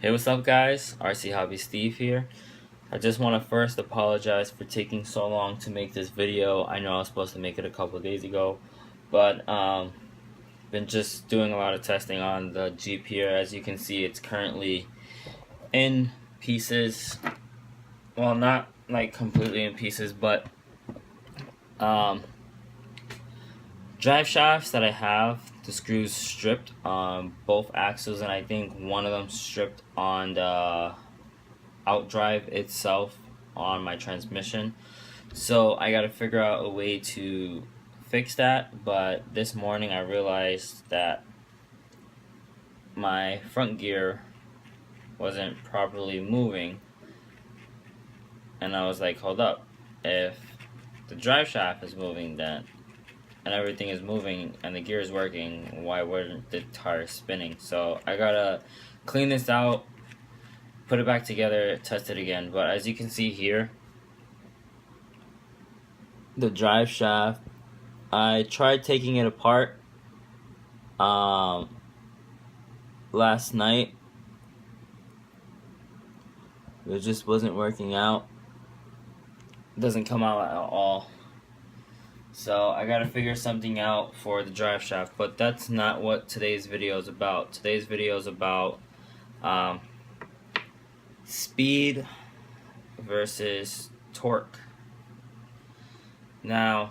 Hey, what's up guys? RC Hobby Steve here. I just want to first apologize for taking so long to make this video. I know I was supposed to make it a couple of days ago, but been just doing a lot of testing on the Jeep here. As you can see, it's currently in pieces. Well, not like completely in pieces, but drive shafts that I have, the screws stripped on both axles, and I think one of them stripped on the outdrive itself on my transmission. So I gotta figure out a way to fix that, but this morning I realized that my front gear wasn't properly moving, and I was like, hold up, if the drive shaft is moving then and everything is moving and the gear is working, why weren't the tires spinning? So I gotta clean this out, put it back together, test it again. But as you can see here, the drive shaft, I tried taking it apart last night. It just wasn't working out. It doesn't come out at all. So I gotta figure something out for the drive shaft, but that's not what today's video is about. Today's video is about speed versus torque. Now,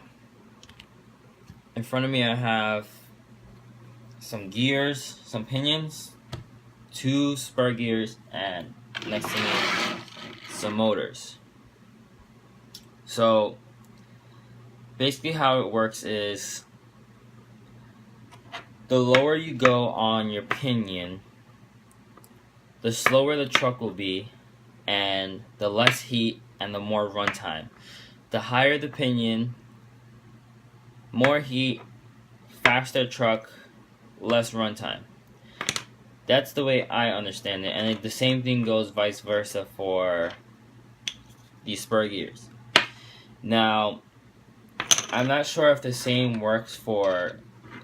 in front of me I have some gears, some pinions, 2 spur gears, and next to me some motors. So basically how it works is the lower you go on your pinion, the slower the truck will be, and the less heat and the more runtime. The higher the pinion, more heat, faster truck, less runtime. That's the way I understand it, and the same thing goes vice versa for these spur gears. Now, I'm not sure if the same works for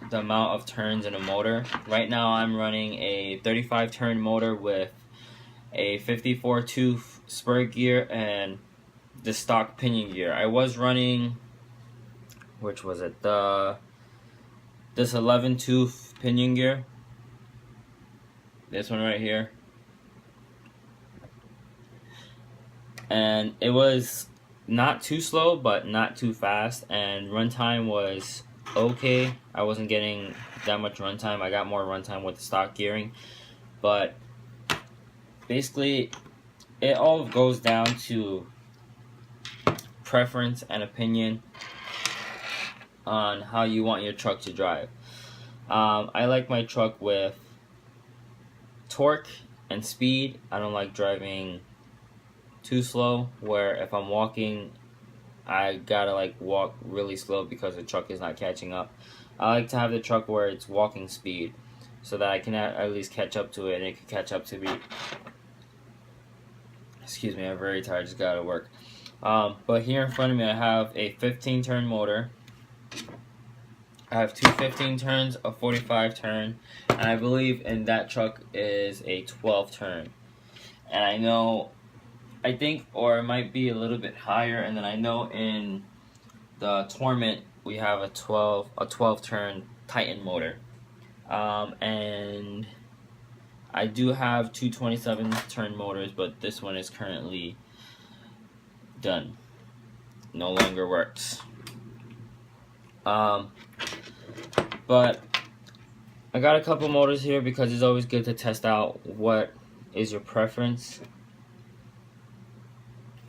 the amount of turns in a motor. Right now I'm running a 35 turn motor with a 54 tooth spur gear and the stock pinion gear. I was running, which was it, this 11 tooth pinion gear, this one right here, and it was not too slow but not too fast, and runtime was okay. I wasn't getting that much runtime. I got more runtime with the stock gearing, but basically it all goes down to preference and opinion on how you want your truck to drive. I like my truck with torque and speed. I don't like driving too slow, where if I'm walking I gotta like walk really slow because the truck is not catching up. I like to have the truck where it's walking speed so that I can at least catch up to it and it can catch up to me. Excuse me, I'm very tired, just gotta work. But here in front of me I have a 15 turn motor. I have 2 15 turns, a 45 turn, and I believe in that truck is a 12 turn. And I think, or it might be a little bit higher, and then I know in the Torment we have a 12 turn Titan motor. And I do have 2 27 turn motors, but this one is currently done. No longer works. But I got a couple motors here because it's always good to test out what is your preference.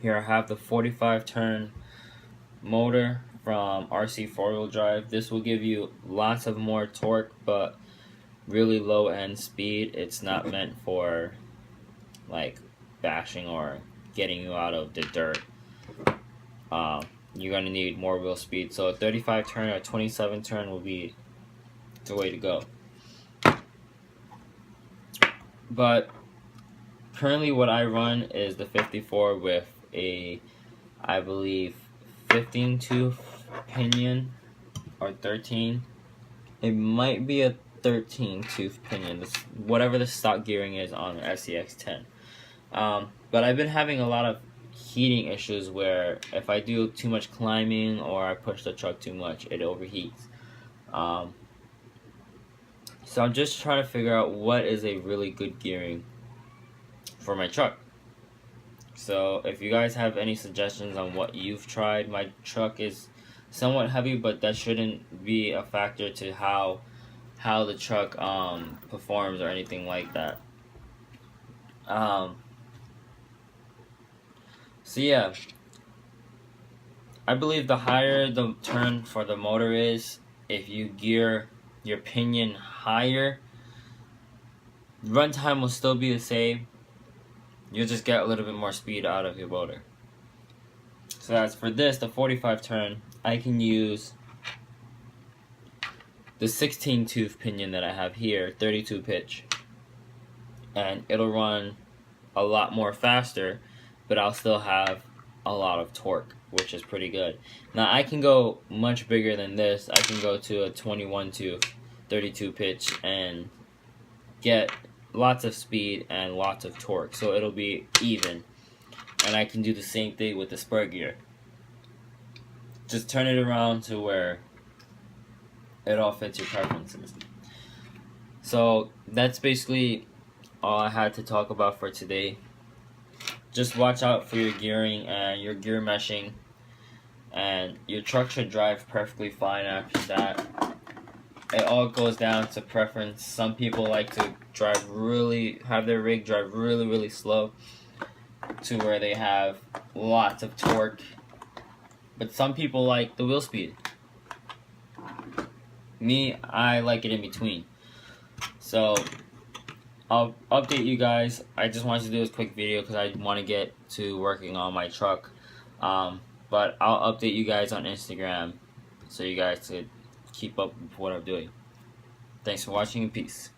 Here I have the 45 turn motor from RC 4-wheel drive. This will give you lots of more torque but really low end speed. It's not meant for like bashing or getting you out of the dirt. You're going to need more wheel speed, so a 35 turn or 27 turn will be the way to go. But currently what I run is the 54 with a, I believe, 15 tooth pinion or 13. It might be a 13 tooth pinion, whatever the stock gearing is on the SCX10. But I've been having a lot of heating issues where if I do too much climbing or I push the truck too much, it overheats. So I'm just trying to figure out what is a really good gearing for my truck. So if you guys have any suggestions on what you've tried, my truck is somewhat heavy, but that shouldn't be a factor to how the truck performs or anything like that. So yeah, I believe the higher the turn for the motor is, if you gear your pinion higher, runtime will still be the same. You'll just get a little bit more speed out of your motor. So as for this, the 45 turn, I can use the 16 tooth pinion that I have here, 32 pitch, and it'll run a lot more faster, but I'll still have a lot of torque, which is pretty good. Now I can go much bigger than this. I can go to a 21 tooth, 32 pitch, and get lots of speed and lots of torque, so it'll be even. And I can do the same thing with the spur gear. Just turn it around to where it all fits your preferences. So that's basically all I had to talk about for today. Just watch out for your gearing and your gear meshing, and your truck should drive perfectly fine after that. It all goes down to preference. Some people like to have their rig drive really slow to where they have lots of torque, but some people like the wheel speed. Me, I like it in between. So I'll update you guys. I just wanted to do this quick video because I want to get to working on my truck. But I'll update you guys on Instagram so you guys could keep up with what I'm doing. Thanks for watching and peace.